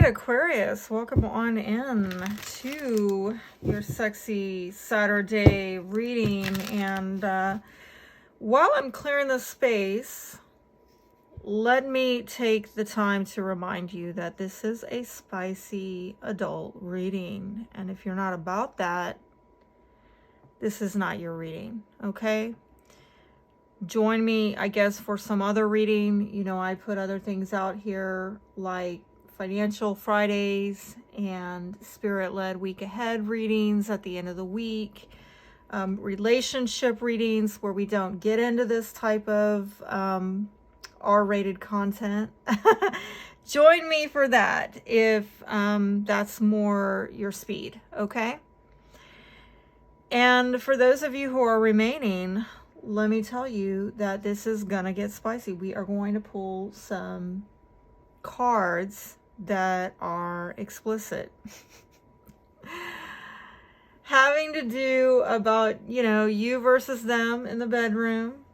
right, Aquarius, welcome on in to your sexy Saturday reading. And while I'm clearing the space, let me take the time to remind you that this is a spicy adult reading. And if you're not about that, this is not your reading, okay? Join me, I guess, for some other reading. You know, I put other things out here like Financial Fridays and Spirit-led week ahead readings at the end of the week, relationship readings where we don't get into this type of R-rated content. Join me for that if that's more your speed, okay? And for those of you who are remaining, let me tell you that this is gonna get spicy. We are going to pull some cards that are explicit. Having to do about, you know, you versus them in the bedroom,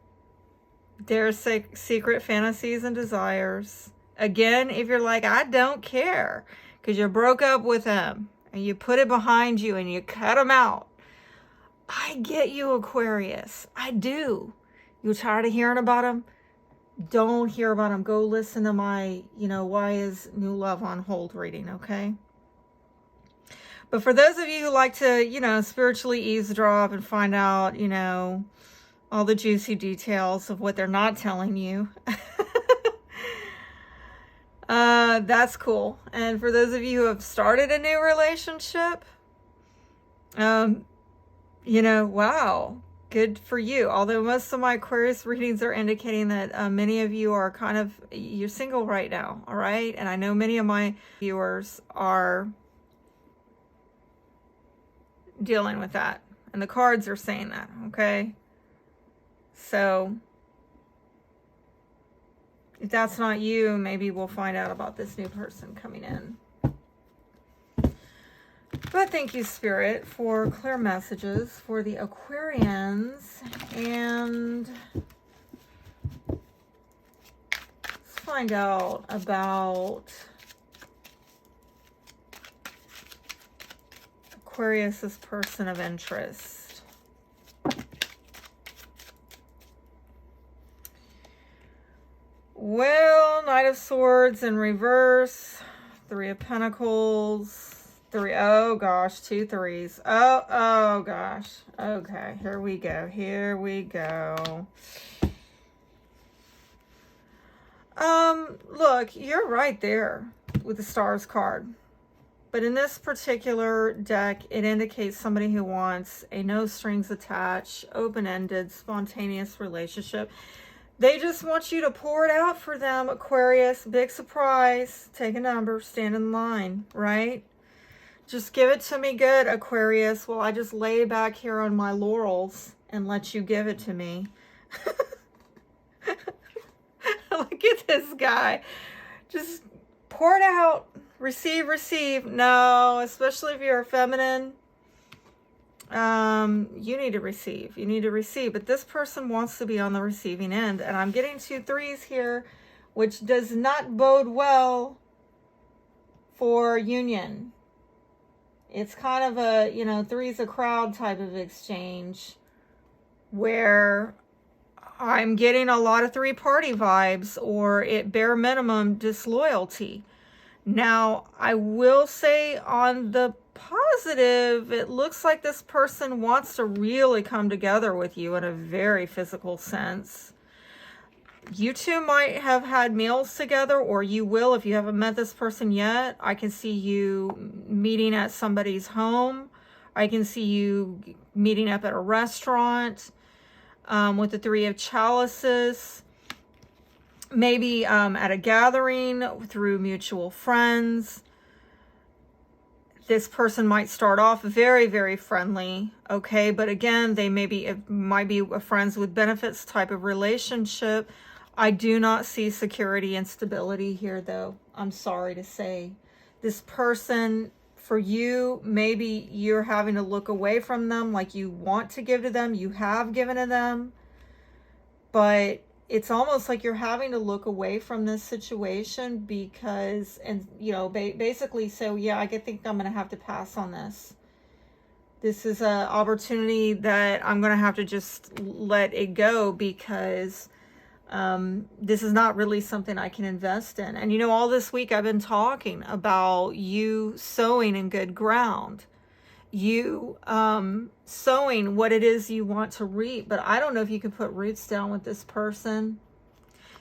their secret fantasies and desires. Again, if you're like, I don't care, because you broke up with them and you put it behind you and you cut them out. I get you, Aquarius. I do. You're tired of hearing about them? Don't hear about them. Go listen to my, why is new love on hold reading, okay? But for those of you who like to, spiritually eavesdrop and find out, all the juicy details of what they're not telling you, that's cool. And for those of you who have started a new relationship, wow, good for you. Although most of my Aquarius readings are indicating that many of you are you're single right now, all right? And I know many of my viewers are dealing with that. And the cards are saying that, okay? So if that's not you, maybe we'll find out about this new person coming in. But thank you, Spirit, for clear messages for the Aquarians. And let's find out about Aquarius's person of interest. Well, Knight of Swords in reverse, Three of Pentacles. Oh gosh, 2 3s. Oh gosh. Okay, here we go. Look, you're right there with the Stars card. But in this particular deck, it indicates somebody who wants a no strings attached, open-ended, spontaneous relationship. They just want you to pour it out for them, Aquarius. Big surprise. Take a number, stand in line, right? Just give it to me good, Aquarius. Well, I just lay back here on my laurels and let you give it to me. Look at this guy. Just pour it out. Receive. No, especially if you're a feminine. You need to receive. But this person wants to be on the receiving end. And I'm getting 2 3s here, which does not bode well for union. It's kind of a, three's a crowd type of exchange where I'm getting a lot of 3-party vibes or at bare minimum disloyalty. Now, I will say on the positive, it looks like this person wants to really come together with you in a very physical sense. You two might have had meals together, or you will if you haven't met this person yet. I can see you meeting at somebody's home. I can see you meeting up at a restaurant with the 3 of Chalices. Maybe at a gathering through mutual friends. This person might start off very, very friendly, okay? But again, they might be a friends with benefits type of relationship. I do not see security and stability here, though. I'm sorry to say. This person, for you, maybe you're having to look away from them like you want to give to them. You have given to them. But it's almost like you're having to look away from this situation because, and you know, basically, so yeah, think I'm going to have to pass on this. This is an opportunity that I'm going to have to just let it go because this is not really something I can invest in. And you know, all this week I've been talking about you sowing in good ground, you sowing what it is you want to reap. But I don't know if you can put roots down with this person.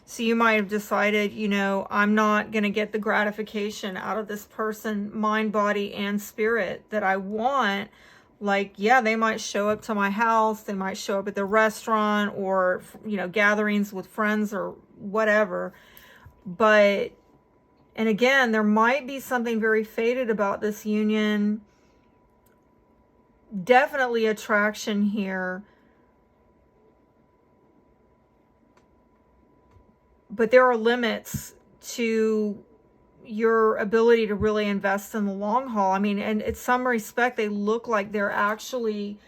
So you might have decided, you know, I'm not going to get the gratification out of this person, mind, body, and spirit that I want. Like, yeah, they might show up to my house, they might show up at the restaurant, or, you know, gatherings with friends or whatever. But, and again, there might be something very fated about this union. Definitely attraction here. But there are limits to your ability to really invest in the long haul. I mean, and in some respect, they look like they're actually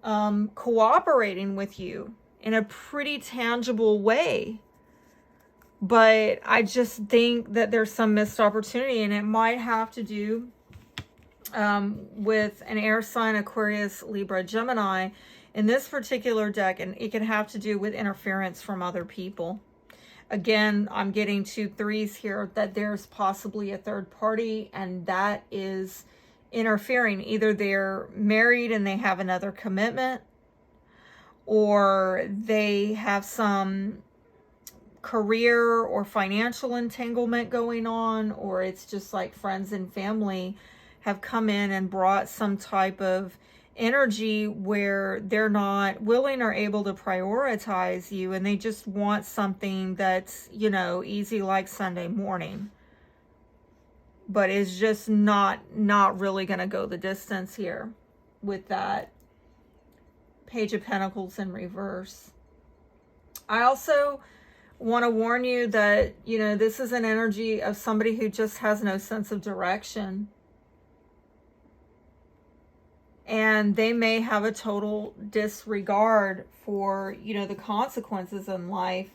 cooperating with you in a pretty tangible way. But I just think that there's some missed opportunity, and it might have to do with an air sign, Aquarius, Libra, Gemini in this particular deck, and it can have to do with interference from other people. Again, I'm getting 2 3s here, that there's possibly a third party, and that is interfering. Either they're married and they have another commitment, or they have some career or financial entanglement going on, or it's just like friends and family have come in and brought some type of energy where they're not willing or able to prioritize you, and they just want something that's, you know, easy like Sunday morning, but is just not really going to go the distance here with that Page of Pentacles in reverse. I also want to warn you that, you know, this is an energy of somebody who just has no sense of direction. And they may have a total disregard for, you know, the consequences in life.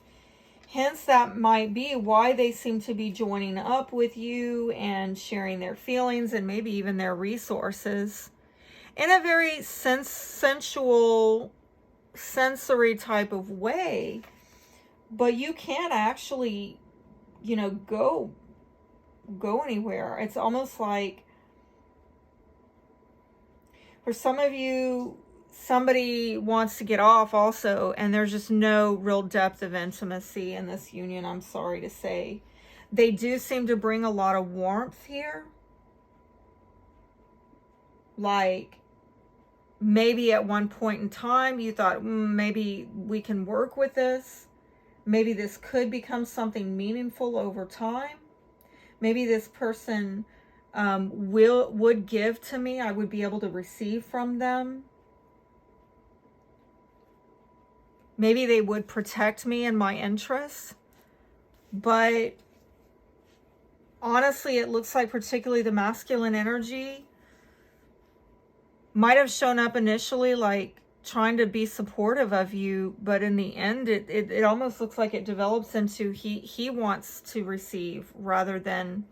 Hence, that might be why they seem to be joining up with you and sharing their feelings and maybe even their resources in a very sensual, sensory type of way. But you can't actually, you know, go anywhere. It's almost like, for some of you, somebody wants to get off also, and there's just no real depth of intimacy in this union, I'm sorry to say. They do seem to bring a lot of warmth here. Like, maybe at one point in time, you thought, maybe we can work with this. Maybe this could become something meaningful over time. Maybe this person would give to me. I would be able to receive from them. Maybe they would protect me and my interests. But honestly, it looks like particularly the masculine energy might have shown up initially like trying to be supportive of you, but in the end it almost looks like it develops into he wants to receive rather than.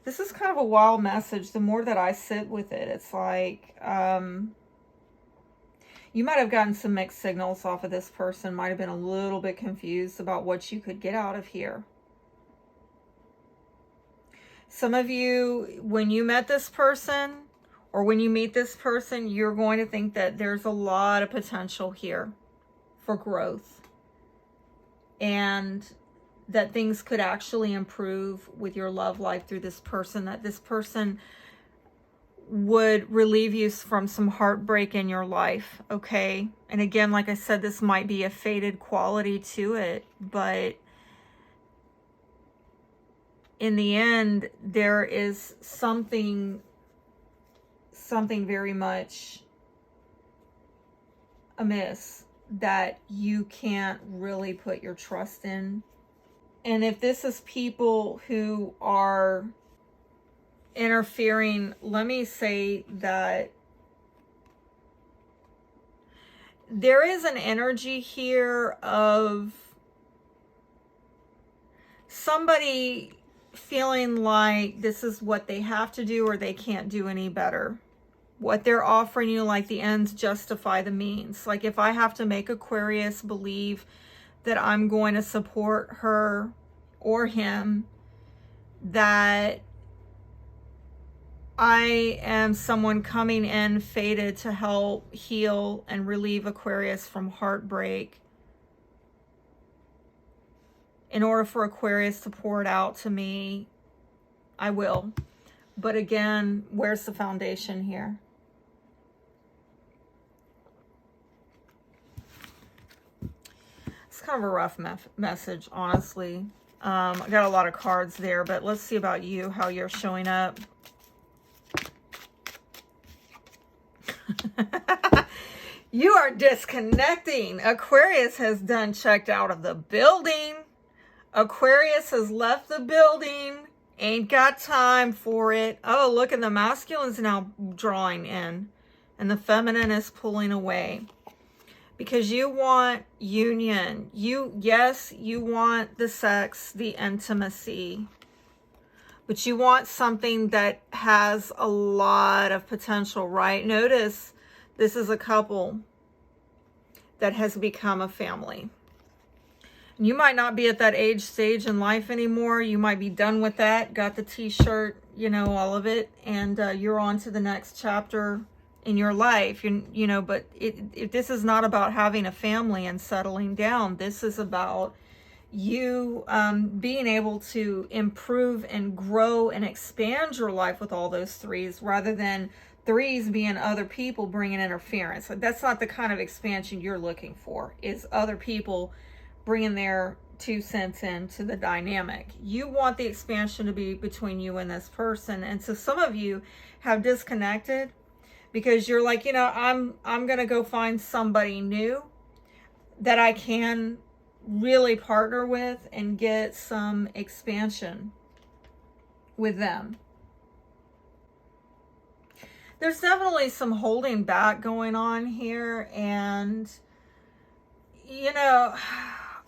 This is kind of a wild message. The more that I sit with it, it's like you might have gotten some mixed signals off of this person, might have been a little bit confused about what you could get out of here. Some of you, when you met this person, or when you meet this person, you're going to think that there's a lot of potential here for growth, and that things could actually improve with your love life through this person, that this person would relieve you from some heartbreak in your life, okay? And again, like I said, this might be a fated quality to it, but in the end, there is something very much amiss that you can't really put your trust in. And if this is people who are interfering, let me say that there is an energy here of somebody feeling like this is what they have to do or they can't do any better. What they're offering you, like the ends justify the means. Like if I have to make Aquarius believe that I'm going to support her or him, that I am someone coming in fated to help heal and relieve Aquarius from heartbreak, in order for Aquarius to pour it out to me, I will. But again, where's the foundation here? It's kind of a rough message, honestly. I got a lot of cards there, but let's see about you, how you're showing up. You are disconnecting. Aquarius has done checked out of the building. Aquarius has left the building. Ain't got time for it. Oh, look, and the masculine's now drawing in. And the feminine is pulling away. Because you want union. Yes, you want the sex, the intimacy. But you want something that has a lot of potential, right? Notice this is a couple that has become a family. You might not be at that age stage in life anymore. You might be done with that. Got the t-shirt, you know, all of it. And you're on to the next chapter in your life. You know, but this is not about having a family and settling down. This is about you being able to improve and grow and expand your life with all those threes, rather than threes being other people bringing interference. That's not the kind of expansion you're looking for, is other people bringing their 2 cents into the dynamic. You want the expansion to be between you and this person. And so some of you have disconnected because you're like, you know, I'm going to go find somebody new that I can really partner with and get some expansion with them. There's definitely some holding back going on here, and you know,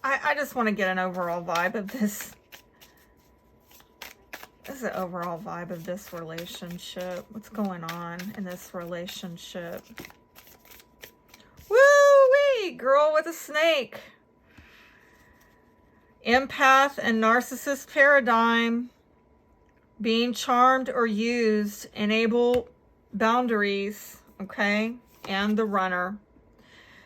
I just want to get an overall vibe of this. This is the overall vibe of this relationship. What's going on in this relationship? Woo-wee, girl with a snake. Empath and narcissist paradigm. Being charmed or used. Enable boundaries. Okay? And the runner.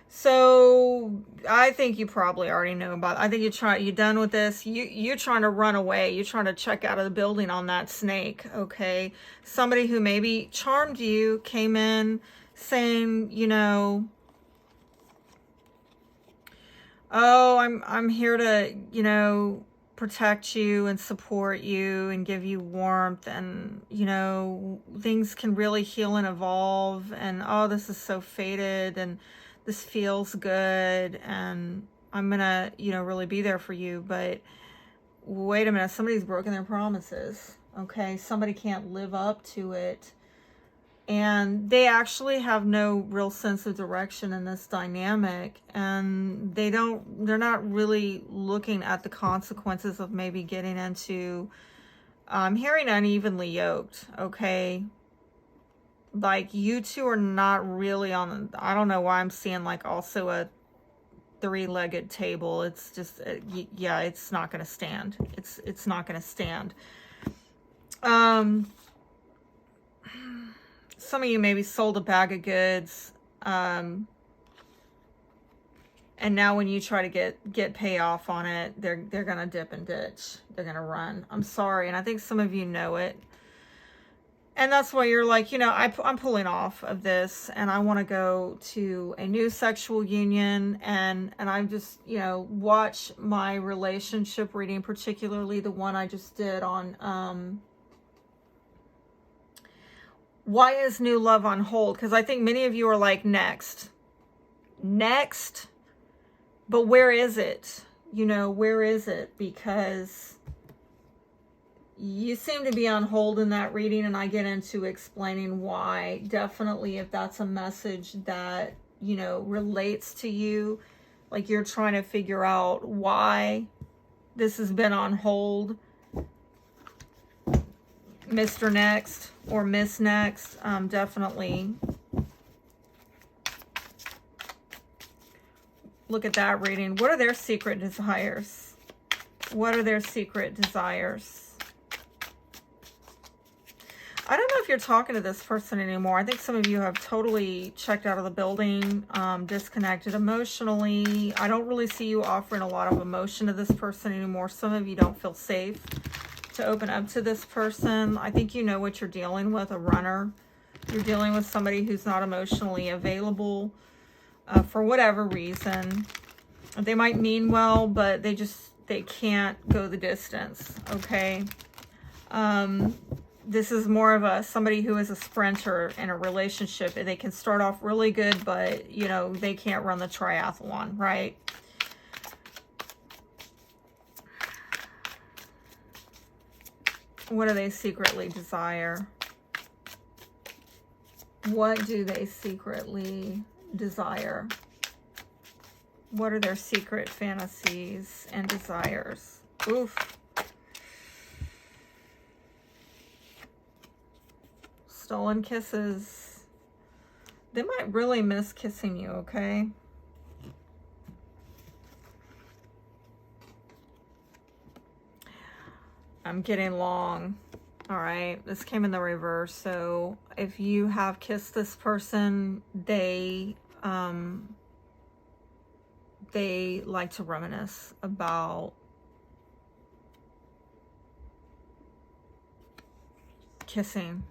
So I think you probably already know about it. I think you're done with this. You're trying to run away. You're trying to check out of the building on that snake. Okay? Somebody who maybe charmed you came in saying, you know, oh, I'm here to, you know, protect you and support you and give you warmth, and, you know, things can really heal and evolve, and oh, this is so fated, and this feels good, and I'm gonna, you know, really be there for you. But wait a minute, somebody's broken their promises. Okay, somebody can't live up to it, and they actually have no real sense of direction in this dynamic, and they're not really looking at the consequences of maybe getting into hearing unevenly yoked. Okay, like you two are not really on, I don't know why I'm seeing like also a 3-legged table. It's just yeah, it's not going to stand. It's not going to stand. Some of you maybe sold a bag of goods, and now when you try to get payoff on it, they're gonna dip and ditch. They're gonna run. I'm sorry, and I think some of you know it, and that's why you're like, you know, I'm pulling off of this, and I want to go to a new sexual union, and I just, you know, watch my relationship reading, particularly the one I just did on why is new love on hold? Because I think many of you are like, next, but where is it? You know, where is it? Because you seem to be on hold in that reading, and I get into explaining why. Definitely, if that's a message that you know, relates to you. Like you're trying to figure out why this has been on hold. Mr. Next or Miss Next, definitely. Look at that reading. What are their secret desires? What are their secret desires? I don't know if you're talking to this person anymore. I think some of you have totally checked out of the building, disconnected emotionally. I don't really see you offering a lot of emotion to this person anymore. Some of you don't feel safe to open up to this person. I think you know what you're dealing with, a runner. You're dealing with somebody who's not emotionally available for whatever reason. They might mean well, but they can't go the distance, okay? This is more of somebody who is a sprinter in a relationship. They can start off really good, but, you know, they can't run the triathlon, right? What do they secretly desire? What do they secretly desire? What are their secret fantasies and desires? Oof. Stolen kisses. They might really miss kissing you, okay? I'm getting long. All right, this came in the reverse. So if you have kissed this person, they like to reminisce about kissing.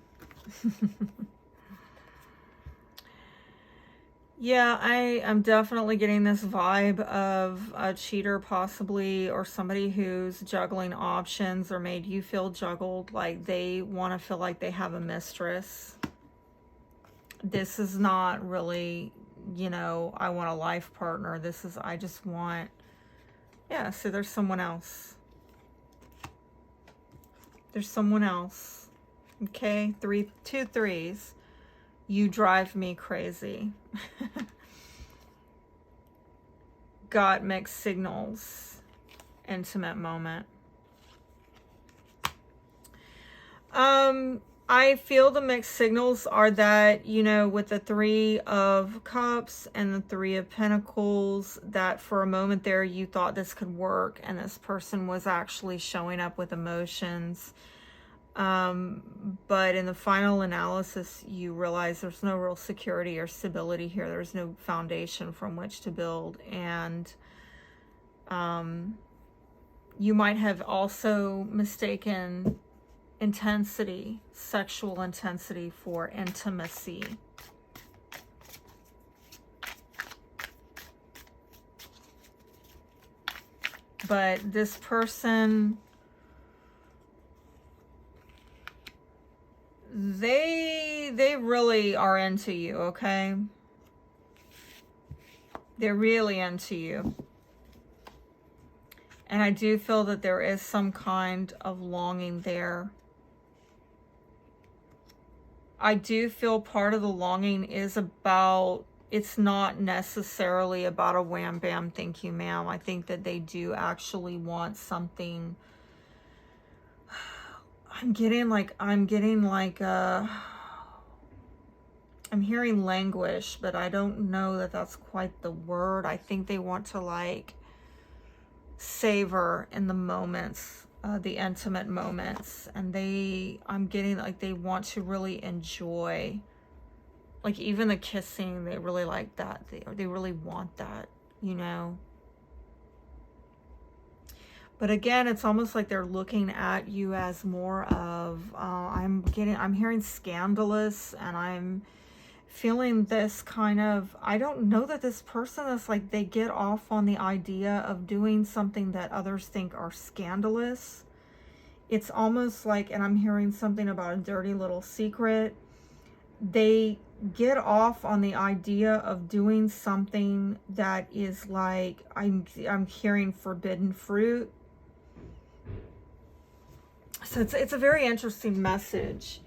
Yeah, I am definitely getting this vibe of a cheater possibly, or somebody who's juggling options or made you feel juggled, like they want to feel like they have a mistress. This is not really, you know, I want a life partner. This is, I just want, yeah, so there's someone else. There's someone else. Okay, two threes. You drive me crazy. Got mixed signals. Intimate moment. I feel the mixed signals are that, you know, with the Three of Cups and the Three of Pentacles, that for a moment there you thought this could work and this person was actually showing up with emotions. But in the final analysis, you realize there's no real security or stability here. There's no foundation from which to build. And you might have also mistaken intensity, sexual intensity, for intimacy. But this person, they really are into you, okay? They're really into you. And I do feel that there is some kind of longing there. I do feel part of the longing is about, it's not necessarily about a wham bam thank you ma'am. I think that they do actually want something. I'm hearing languish, but I don't know that that's quite the word. I think they want to like savor in the moments, the intimate moments, and I'm getting like they want to really enjoy, like even the kissing, they really like that. They really want that, you know. But again, it's almost like they're looking at you as more of, I'm hearing scandalous, and I'm feeling this kind of, I don't know that this person is like, they get off on the idea of doing something that others think are scandalous. It's almost like, and I'm hearing something about a dirty little secret. They get off on the idea of doing something that is like, I'm hearing forbidden fruit. So it's a very interesting message.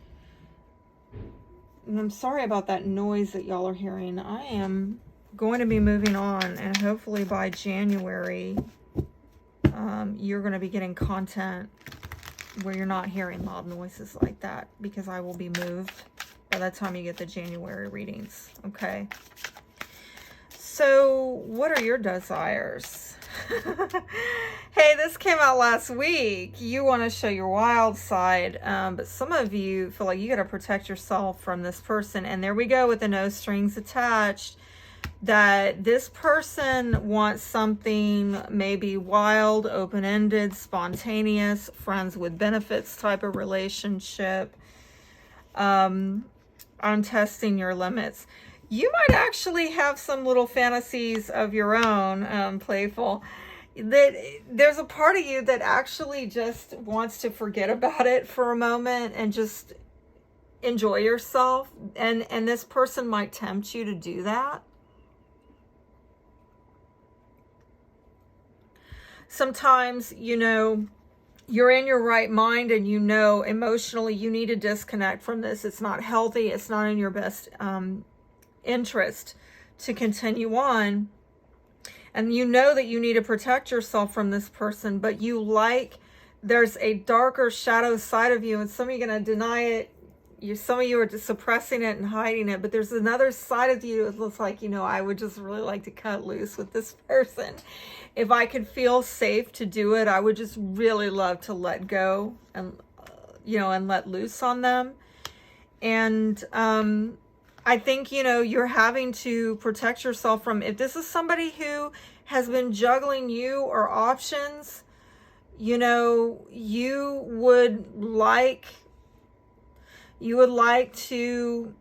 And I'm sorry about that noise that y'all are hearing. I am going to be moving on, and hopefully by January, you're going to be getting content where you're not hearing loud noises like that, because I will be moved by the time you get the January readings. Okay. So what are your desires? Hey, this came out last week. You want to show your wild side, but some of you feel like you got to protect yourself from this person. And there we go with the no strings attached, that this person wants something maybe wild, open-ended, spontaneous, friends with benefits type of relationship. I'm testing your limits. You might actually have some little fantasies of your own, playful, that there's a part of you that actually just wants to forget about it for a moment and just enjoy yourself. And this person might tempt you to do that. Sometimes, you know, you're in your right mind and you know emotionally you need to disconnect from this. It's not healthy. It's not in your best interest to continue on. And you know that you need to protect yourself from this person, but there's a darker shadow side of you, and some of you are going to deny it. Some of you are just suppressing it and hiding it, but there's another side of you that looks like, you know, I would just really like to cut loose with this person. If I could feel safe to do it, I would just really love to let go and, you know, and let loose on them. And I think, you know, you're having to protect yourself from, if this is somebody who has been juggling you or options, you know, you would like to,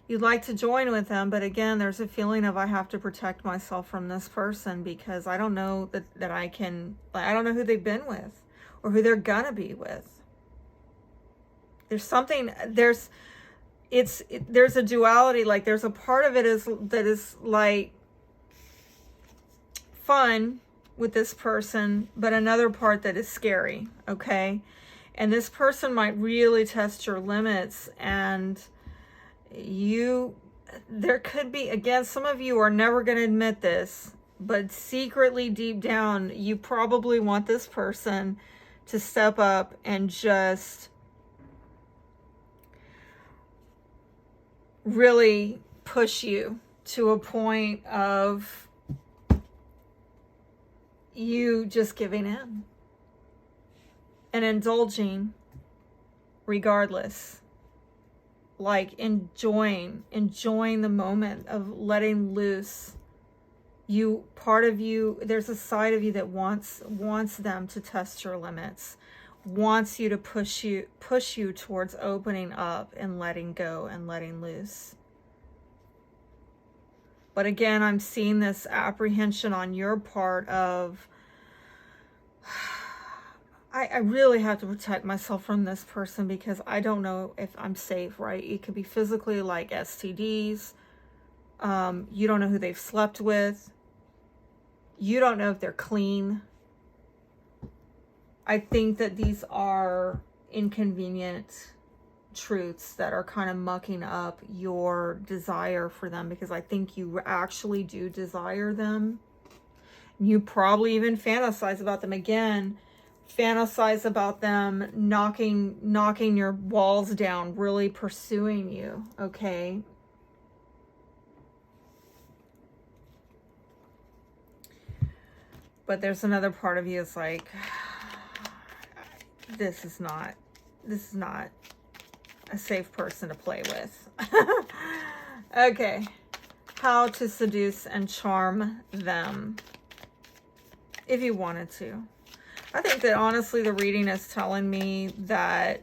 you'd like to join with them, but again, there's a feeling of I have to protect myself from this person because I don't know that I don't know who they've been with or who they're gonna be with. There's a duality, like there's a part of it that is like fun with this person, but another part that is scary, okay? And this person might really test your limits, and there could be, again, some of you are never going to admit this, but secretly deep down, you probably want this person to step up and just really push you to a point of you just giving in and indulging regardless, like enjoying the moment of letting loose. Part of you, there's a side of you that wants them to test your limits, wants you to push you towards opening up and letting go and letting loose. But again, I'm seeing this apprehension on your part of, I really have to protect myself from this person because I don't know if I'm safe, right? It could be physically, like STDs. You don't know who they've slept with. You don't know if they're clean. I think that these are inconvenient truths that are kind of mucking up your desire for them, because I think you actually do desire them. You probably even fantasize about them. Again, fantasize about them knocking your walls down, really pursuing you, okay? But there's another part of you that's like, this is not a safe person to play with. Okay. How to seduce and charm them if you wanted to. I think that honestly the reading is telling me that,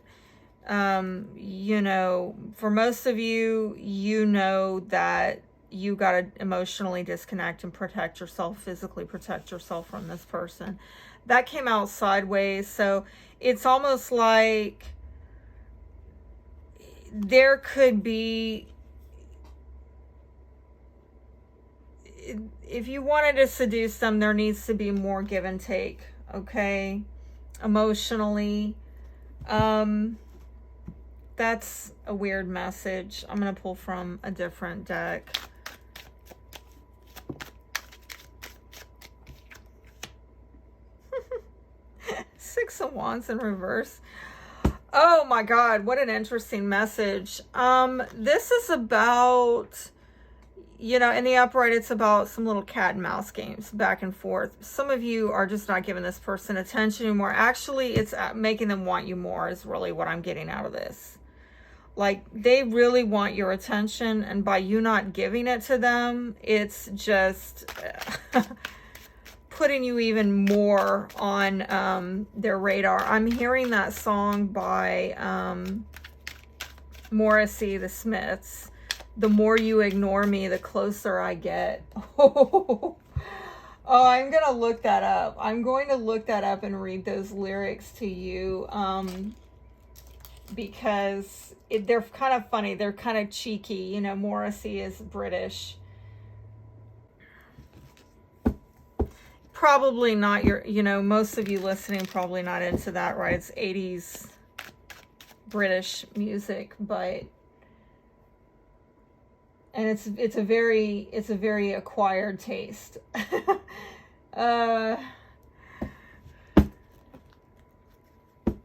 you know, for most of you, you know that you got to emotionally disconnect and protect yourself, physically protect yourself from this person. That came out sideways. So it's almost like there could be, if you wanted to seduce them, there needs to be more give and take, okay? Emotionally. that's a weird message. I'm going to pull from a different deck. Six of Wands in reverse. Oh my God, what an interesting message. This is about, you know, in the upright, it's about some little cat and mouse games back and forth. Some of you are just not giving this person attention anymore. Actually, it's making them want you more is really what I'm getting out of this. Like, they really want your attention, and by you not giving it to them, it's just putting you even more on their radar. I'm hearing that song by Morrissey, the Smiths. The more you ignore me, the closer I get. Oh, I'm going to look that up. I'm going to look that up and read those lyrics to you because they're kind of funny. They're kind of cheeky. You know, Morrissey is British. Probably not your, you know, most of you listening probably not into that, right? It's 80s British music, but and it's a very acquired taste.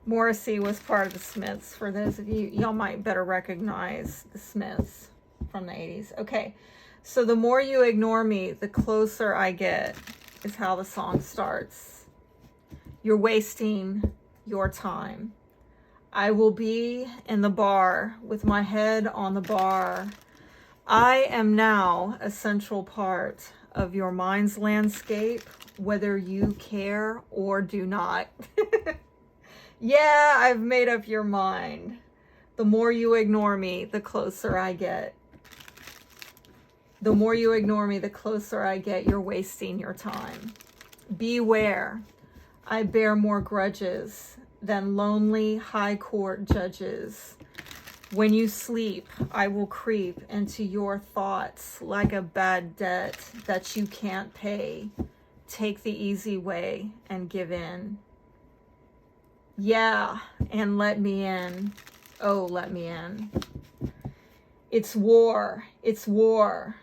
Morrissey was part of the Smiths. For those of you, y'all might better recognize the Smiths from the 80s. Okay, so the more you ignore me, the closer I get, is how the song starts. You're wasting your time. I will be in the bar with my head on the bar. I am now a central part of your mind's landscape, whether you care or do not. Yeah, I've made up your mind. The more you ignore me, the closer I get. The more you ignore me, the closer I get. You're wasting your time. Beware. I bear more grudges than lonely high court judges. When you sleep, I will creep into your thoughts like a bad debt that you can't pay. Take the easy way and give in. Yeah, and let me in. Oh, let me in. It's war. It's war.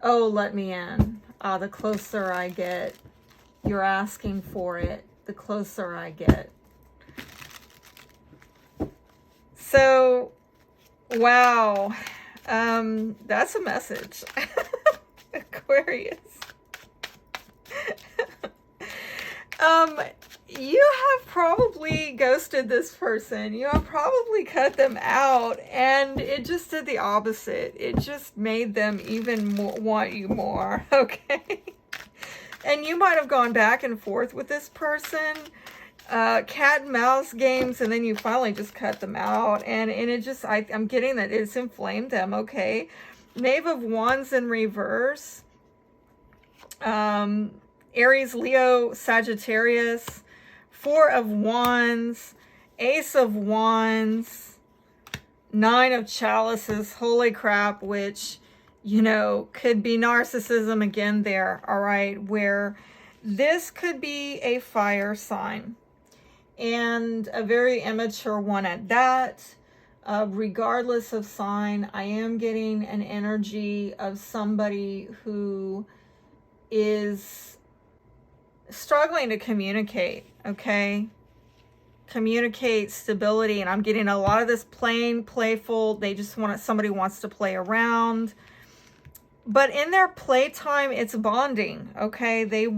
Oh, let me in. The closer I get, you're asking for it, the closer I get. So, wow, that's a message. Aquarius. You have probably ghosted this person. You have probably cut them out, and it just did the opposite. It just made them even want you more, okay? And you might have gone back and forth with this person, cat and mouse games, and then you finally just cut them out, and it just, I'm getting that it's inflamed them, okay? Knave of Wands in reverse. Aries, Leo, Sagittarius. Four of Wands, Ace of Wands, Nine of Chalices, holy crap, which, you know, could be narcissism again there, all right, where this could be a fire sign, and a very immature one at that. Regardless of sign, I am getting an energy of somebody who is struggling to communicate, okay? Communicate stability, and I'm getting a lot of this plain, playful, they just want it, somebody wants to play around. But in their playtime, it's bonding, okay? They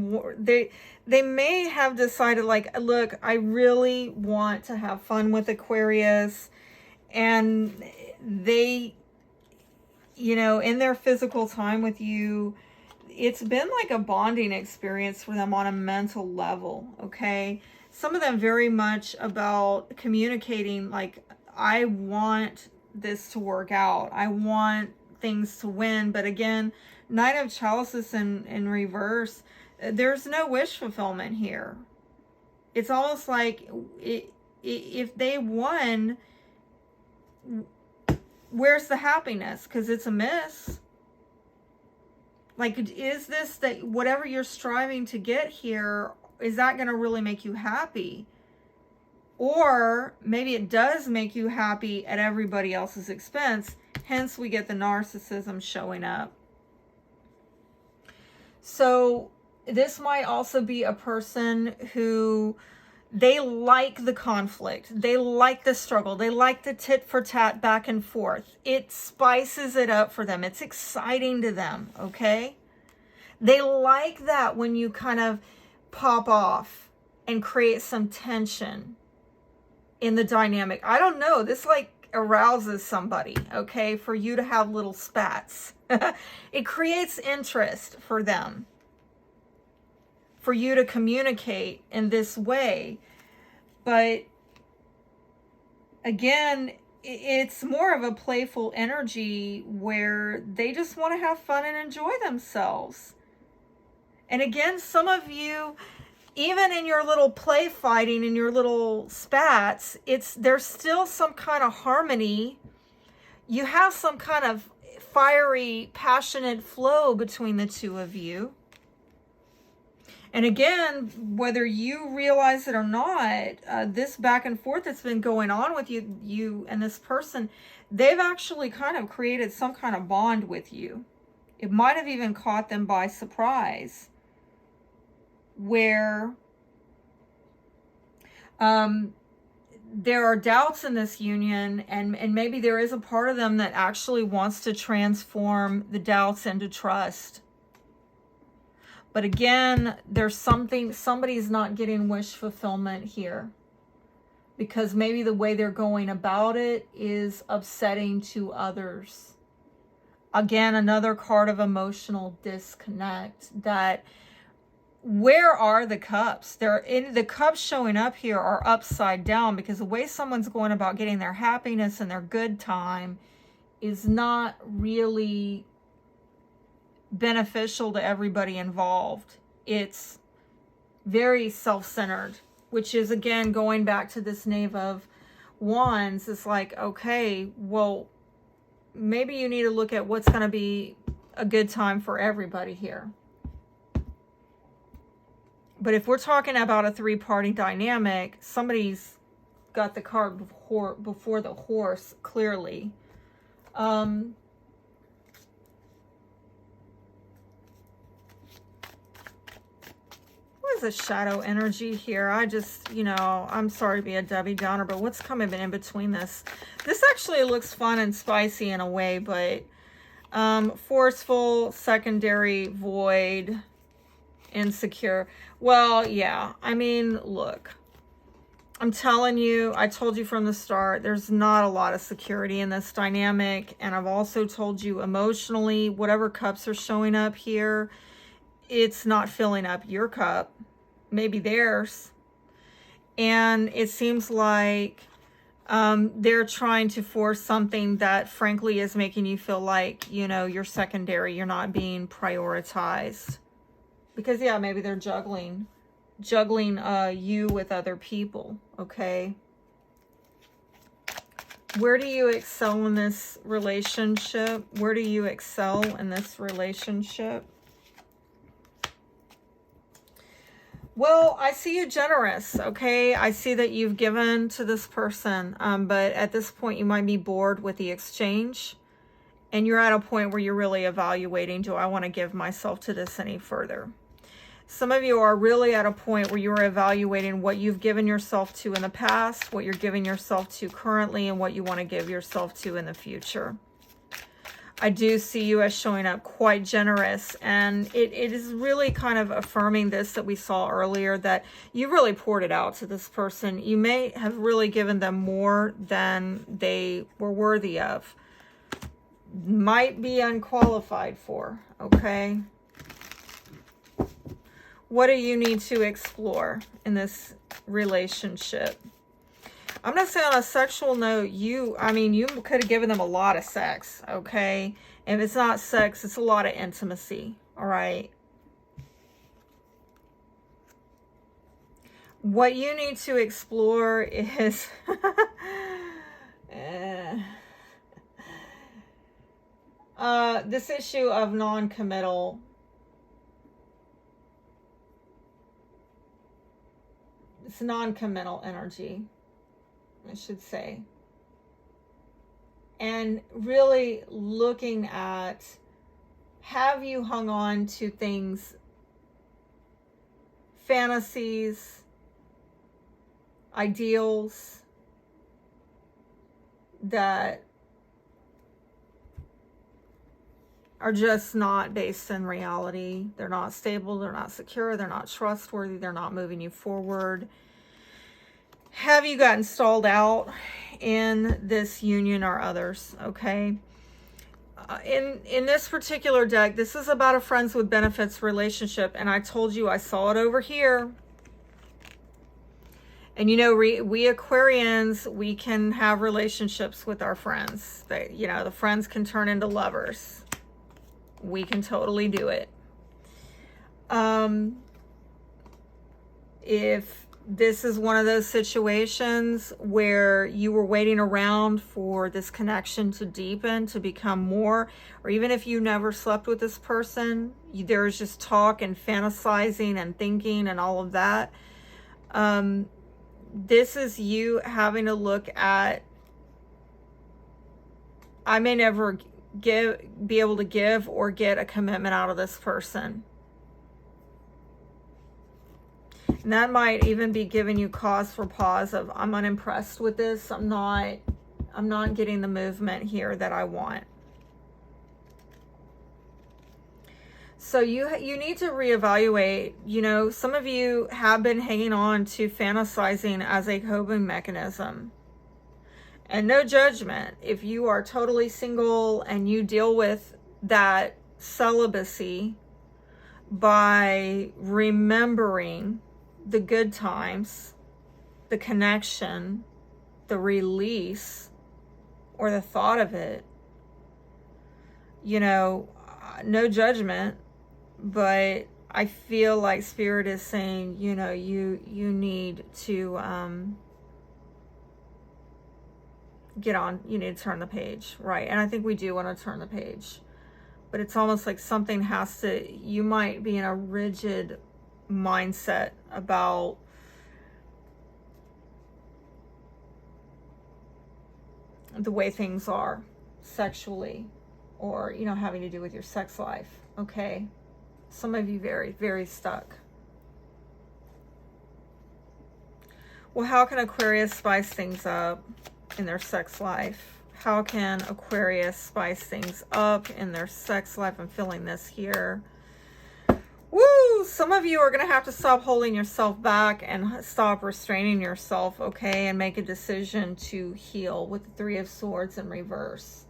may have decided, like, look, I really want to have fun with Aquarius, and they, you know, in their physical time with you, it's been like a bonding experience for them on a mental level, okay? Some of them very much about communicating, like, I want this to work out. I want things to win. But again, Knight of Chalices in reverse, there's no wish fulfillment here. It's almost like if they won, where's the happiness? Because it's a miss. Like, is this that whatever you're striving to get here, is that going to really make you happy? Or maybe it does make you happy at everybody else's expense. Hence, we get the narcissism showing up. So this might also be a person who, they like the conflict. They like the struggle. They like the tit for tat back and forth. It spices it up for them. It's exciting to them, okay? They like that when you kind of pop off and create some tension in the dynamic. I don't know. This like arouses somebody, okay? For you to have little spats. It creates interest for them. For you to communicate in this way. But again, it's more of a playful energy where they just want to have fun and enjoy themselves. And again, some of you, even in your little play fighting and your little spats, there's still some kind of harmony. You have some kind of fiery, passionate flow between the two of you. And again, whether you realize it or not, this back and forth that's been going on with you and this person, they've actually kind of created some kind of bond with you. It might have even caught them by surprise, where there are doubts in this union, and maybe there is a part of them that actually wants to transform the doubts into trust. But again, there's somebody's not getting wish fulfillment here, because maybe the way they're going about it is upsetting to others. Again, another card of emotional disconnect. That, where are the cups? The cups showing up here are upside down, because the way someone's going about getting their happiness and their good time is not really beneficial to everybody involved. It's very self-centered, which is again going back to this Knave of Wands. It's like, okay, well, maybe you need to look at what's going to be a good time for everybody here. But if we're talking about a three-party dynamic, somebody's got the card before the horse, clearly. What is the shadow energy here? I'm sorry to be a Debbie Downer, but what's coming in between this? This actually looks fun and spicy in a way, but forceful, secondary, void, insecure. Well, yeah, I mean, look, I'm telling you, I told you from the start, there's not a lot of security in this dynamic. And I've also told you emotionally, whatever cups are showing up here, it's not filling up your cup, maybe theirs. And it seems like they're trying to force something that frankly is making you feel like, you're secondary, you're not being prioritized. Because yeah, maybe they're juggling you with other people, okay? Where do you excel in this relationship? Where do you excel in this relationship? Well, I see you generous, okay? I see that you've given to this person, but at this point you might be bored with the exchange, and you're at a point where you're really evaluating, do I want to give myself to this any further? Some of you are really at a point where you're evaluating what you've given yourself to in the past, what you're giving yourself to currently, and what you want to give yourself to in the future. I do see you as showing up quite generous, and it is really kind of affirming this that we saw earlier, that you really poured it out to this person. You may have really given them more than they were worthy of. Might be unqualified for, okay? What do you need to explore in this relationship? I'm going to say on a sexual note, you could have given them a lot of sex, okay? If it's not sex, it's a lot of intimacy, all right? What you need to explore is this issue of non-committal. It's non-committal energy. I should say. And really looking at, have you hung on to things, fantasies, ideals that are just not based in reality? They're not stable, they're not secure, they're not trustworthy, they're not moving you forward. Have you gotten stalled out in this union or others? Okay. In this particular deck, this is about a friends with benefits relationship, and I told you I saw it over here. And you know, we Aquarians, we can have relationships with our friends. You know, the friends can turn into lovers. We can totally do it. If this is one of those situations where you were waiting around for this connection to deepen, to become more, or even if you never slept with this person, there's just talk and fantasizing and thinking and all of that. This is you having to look at, I may never be able to give or get a commitment out of this person. And that might even be giving you cause for pause of, I'm unimpressed with this. I'm not getting the movement here that I want. So you need to reevaluate. You know, some of you have been hanging on to fantasizing as a coping mechanism. And no judgment. If you are totally single and you deal with that celibacy by remembering the good times, the connection, the release, or the thought of it, you know, no judgment, but I feel like Spirit is saying, you know, you need to get on, you need to turn the page, right? And I think we do want to turn the page, but it's almost like something has to, you might be in a rigid mindset about the way things are sexually, or, you know, having to do with your sex life. Okay. Some of you very, very stuck. Well, how can Aquarius spice things up in their sex life? How can Aquarius spice things up in their sex life? I'm feeling this here. Woo! Some of you are going to have to stop holding yourself back and stop restraining yourself, okay? And make a decision to heal with the Three of Swords in reverse.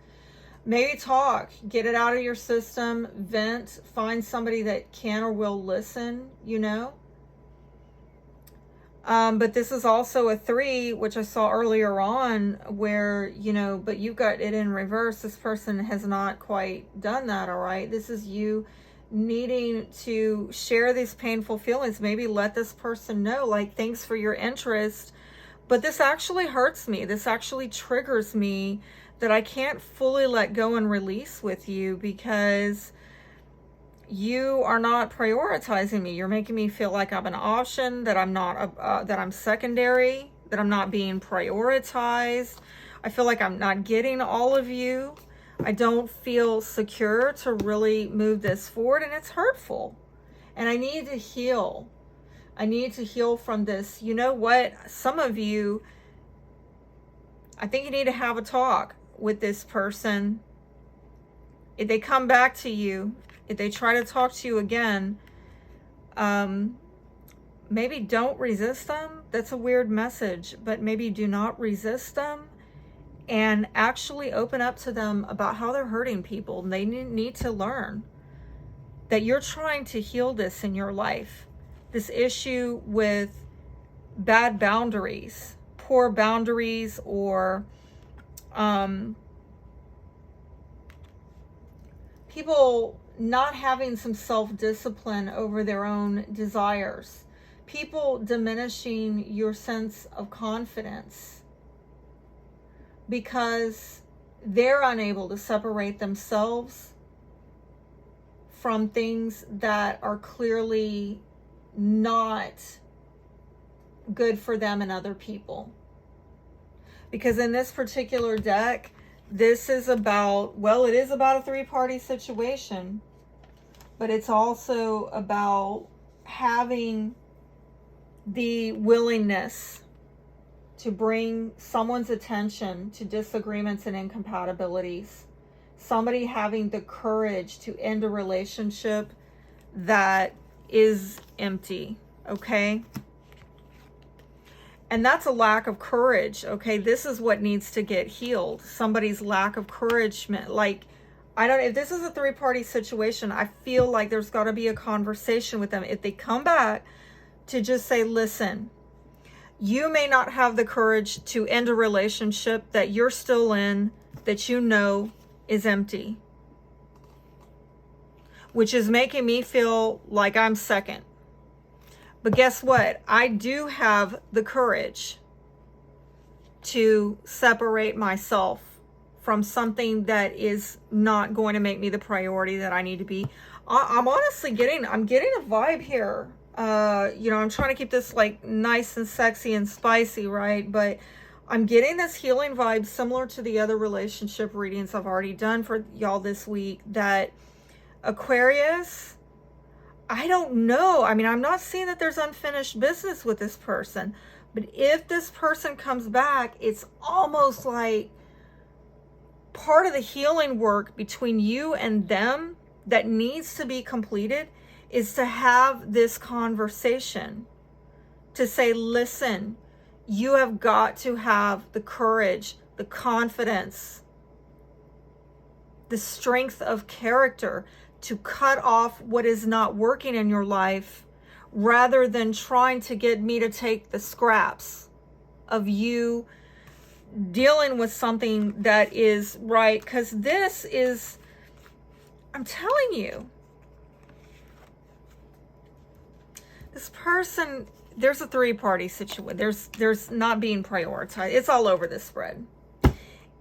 Maybe talk, get it out of your system, vent, find somebody that can or will listen, you know? But this is also a 3, which I saw earlier on, where, you know, but you've got it in reverse. This person has not quite done that, all right? This is you needing to share these painful feelings. Maybe let this person know, like, thanks for your interest, but this actually hurts me. This actually triggers me, that I can't fully let go and release with you because you are not prioritizing me. You're making me feel like I'm an option, that I'm not, that I'm secondary, that I'm not being prioritized. I feel like I'm not getting all of you. I don't feel secure to really move this forward, and it's hurtful. And I need to heal. I need to heal from this. You know what? Some of you, I think you need to have a talk with this person. If they come back to you, if they try to talk to you again, maybe don't resist them. That's a weird message, but maybe do not resist them, and actually open up to them about how they're hurting people. They need to learn that you're trying to heal this in your life. This issue with bad boundaries, poor boundaries, or people not having some self-discipline over their own desires, people diminishing your sense of confidence because they're unable to separate themselves from things that are clearly not good for them and other people. Because in this particular deck, this is about, well, it is about a three-party situation, but it's also about having the willingness to bring someone's attention to disagreements and incompatibilities. Somebody having the courage to end a relationship that is empty, okay? And that's a lack of courage, okay? This is what needs to get healed. Somebody's lack of courage. Like, I don't, if this is a three-party situation, I feel like there's got to be a conversation with them. If they come back, to just say, listen, you may not have the courage to end a relationship that you're still in, that you know is empty, which is making me feel like I'm second. But guess what? I do have the courage to separate myself from something that is not going to make me the priority that I need to be. I'm honestly getting a vibe here. You know, I'm trying to keep this like nice and sexy and spicy, right? But I'm getting this healing vibe similar to the other relationship readings I've already done for y'all this week, that Aquarius, I don't know. I mean, I'm not seeing that there's unfinished business with this person, but if this person comes back, it's almost like part of the healing work between you and them that needs to be completed is to have this conversation, to say, listen, you have got to have the courage, the confidence, the strength of character to cut off what is not working in your life, rather than trying to get me to take the scraps of you dealing with something that is right. Because this is, I'm telling you, this person, there's a three-party situation. There's not being prioritized. It's all over this spread.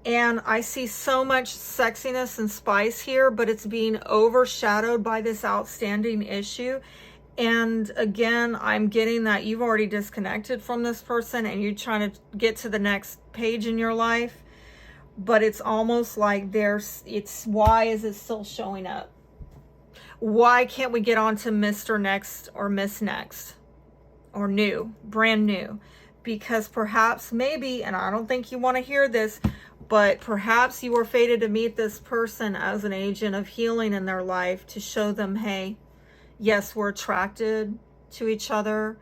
And I see so much sexiness and spice here, but it's being overshadowed by this outstanding issue. And again, I'm getting that you've already disconnected from this person and you're trying to get to the next page in your life. But it's almost like why is it still showing up? Why can't we get on to Mr. Next or Miss Next or new, brand new? Because perhaps, maybe, and I don't think you want to hear this, but perhaps you were fated to meet this person as an agent of healing in their life to show them, hey, yes, we're attracted to each other.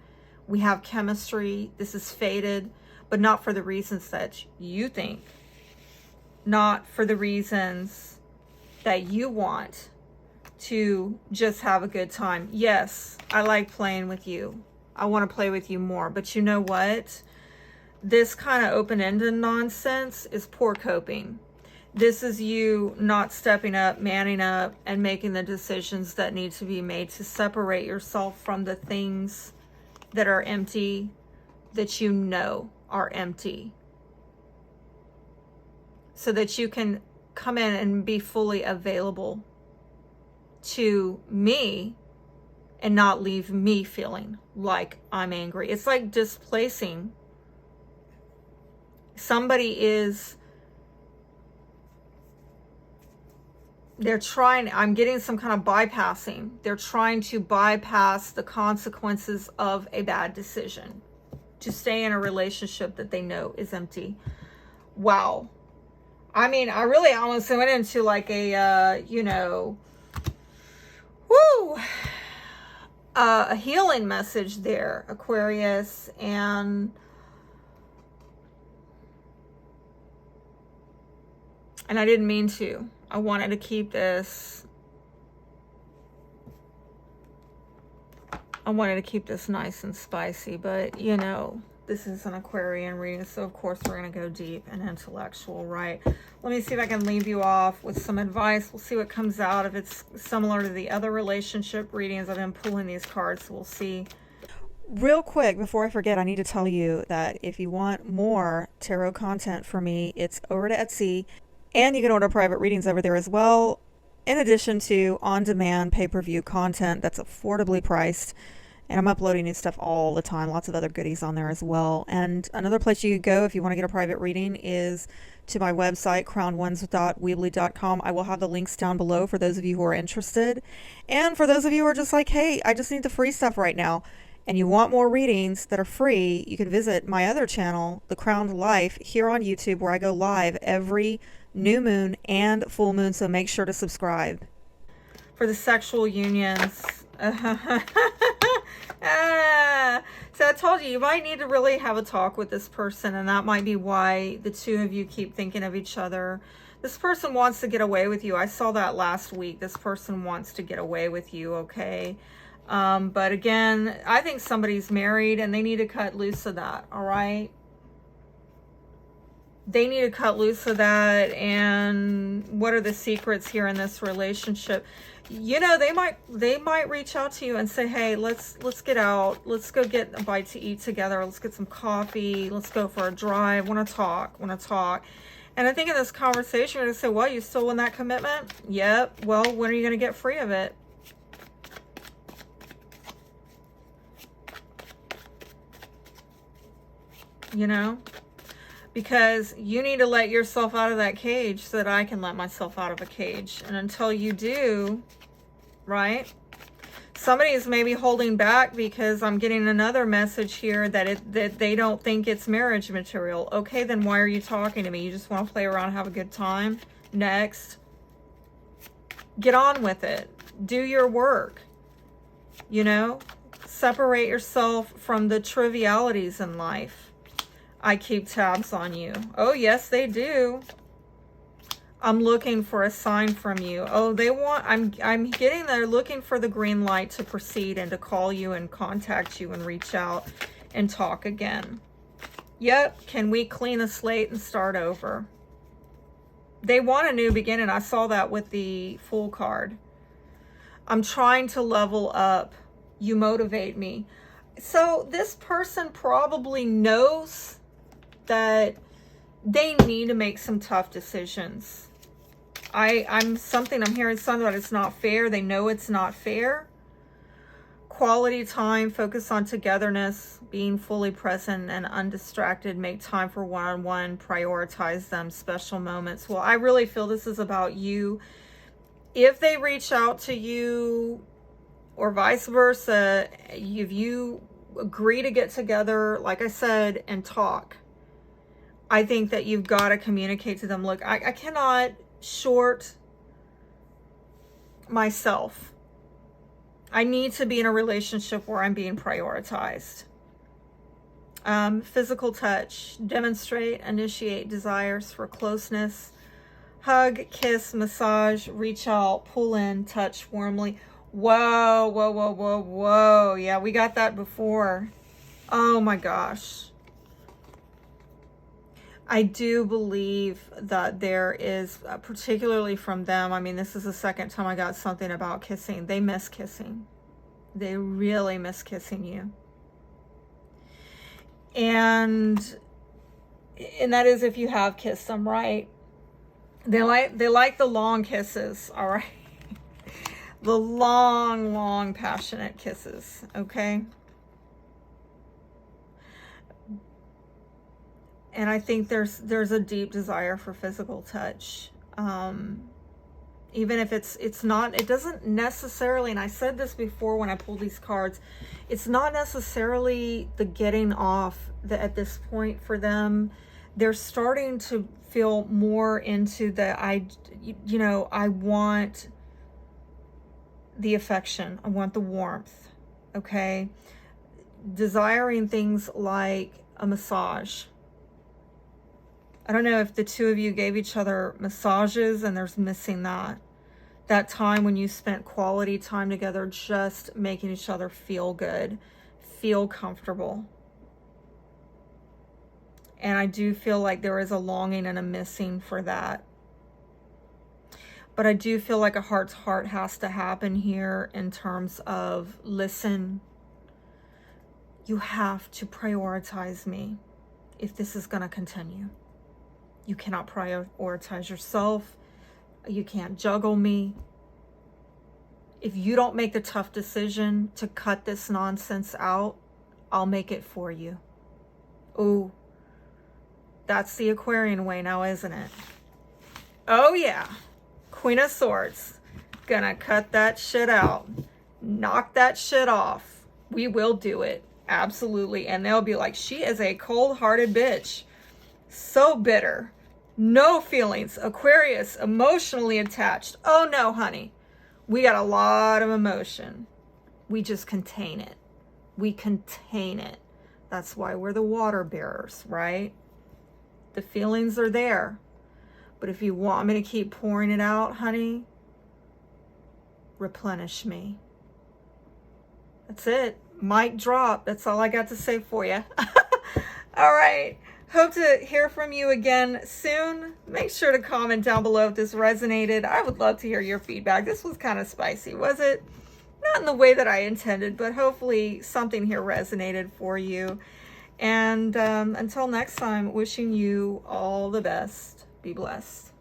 We have chemistry. This is fated, but not for the reasons that you think. Not for the reasons that you want to just have a good time. Yes, I like playing with you. I want to play with you more. But you know what? This kind of open-ended nonsense is poor coping. This is you not stepping up, manning up, and making the decisions that need to be made to separate yourself from the things that are empty, that you know are empty, so that you can come in and be fully available to me and not leave me feeling like I'm angry. It's like displacing. Somebody is, I'm getting some kind of bypassing. They're trying to bypass the consequences of a bad decision to stay in a relationship that they know is empty. Wow. I mean, I really almost went into like a, a healing message there, Aquarius. And I didn't mean to. I wanted to keep this. I wanted to keep this nice and spicy, but this is an Aquarian reading, so of course we're going to go deep and intellectual, right? Let me see if I can leave you off with some advice. We'll see what comes out. If it's similar to the other relationship readings, I've been pulling these cards, so we'll see. Real quick, before I forget, I need to tell you that if you want more tarot content from me, it's over to Etsy, and you can order private readings over there as well, in addition to on-demand pay-per-view content that's affordably priced. And I'm uploading new stuff all the time. Lots of other goodies on there as well. And another place you could go if you want to get a private reading is to my website, crownones.weebly.com. I will have the links down below for those of you who are interested. And for those of you who are just like, hey, I just need the free stuff right now, and you want more readings that are free, you can visit my other channel, The Crowned Life, here on YouTube, where I go live every new moon and full moon. So make sure to subscribe. For the sexual unions. So I told you might need to really have a talk with this person, and that might be why the two of you keep thinking of each other. This person wants to get away with you. I saw that last week. This person wants to get away with you, okay? But again, I think somebody's married and they need to cut loose of that, all right? They need to cut loose of that. And what are the secrets here in this relationship? You know, they might reach out to you and say, hey, let's get out. Let's go get a bite to eat together. Let's get some coffee. Let's go for a drive. Want to talk. And I think in this conversation, you're going to say, well, you still want that commitment? Yep. Well, when are you going to get free of it? You know? Because you need to let yourself out of that cage so that I can let myself out of a cage. And until you do, right? Somebody is maybe holding back because I'm getting another message here that they don't think it's marriage material. Okay, then why are you talking to me? You just want to play around and have a good time? Next. Get on with it. Do your work. You know? Separate yourself from the trivialities in life. I keep tabs on you. Oh, yes, they do. I'm looking for a sign from you. Oh, they want, I'm getting, they're looking for the green light to proceed and to call you and contact you and reach out and talk again. Yep. Can we clean the slate and start over? They want a new beginning. I saw that with the Fool card. I'm trying to level up. You motivate me. So this person probably knows that they need to make some tough decisions. I'm hearing something about it's not fair. They know it's not fair. Quality time, focus on togetherness, being fully present and undistracted, make time for one-on-one, prioritize them, special moments. Well, I really feel this is about you. If they reach out to you or vice versa, if you agree to get together, like I said, and talk, I think that you've got to communicate to them, look, I cannot short myself. I need to be in a relationship where I'm being prioritized. Physical touch, demonstrate, initiate desires for closeness, hug, kiss, massage, reach out, pull in, touch warmly. Whoa, whoa, whoa, whoa, whoa. Yeah, we got that before. Oh my gosh. I do believe that there is, particularly from them, I mean, this is the second time I got something about kissing. They miss kissing. They really miss kissing you. And that is if you have kissed them, right? They like the long kisses, all right? The long, long, passionate kisses, okay? And I think there's a deep desire for physical touch. Even if it's not, it doesn't necessarily, and I said this before when I pulled these cards, it's not necessarily the getting off at this point for them. They're starting to feel more into the, I want the affection. I want the warmth. Okay. Desiring things like a massage. I don't know if the two of you gave each other massages and there's missing that time when you spent quality time together, just making each other feel good, feel comfortable. And I do feel like there is a longing and a missing for that. But I do feel like a heart-to-heart has to happen here in terms of, listen, you have to prioritize me if this is going to continue. You cannot prioritize yourself. You can't juggle me. If you don't make the tough decision to cut this nonsense out, I'll make it for you. Ooh, that's the Aquarian way now, isn't it? Oh yeah, Queen of Swords. Gonna cut that shit out. Knock that shit off. We will do it. Absolutely. And they'll be like, she is a cold-hearted bitch. So bitter. No feelings. Aquarius, emotionally attached. Oh no, honey. We got a lot of emotion. We just contain it. We contain it. That's why we're the water bearers, right? The feelings are there. But if you want me to keep pouring it out, honey, replenish me. That's it. Mic drop. That's all I got to say for you. All right. Hope to hear from you again soon. Make sure to comment down below if this resonated. I would love to hear your feedback. This was kind of spicy, was it? Not in the way that I intended, but hopefully something here resonated for you. And until next time, wishing you all the best. Be blessed.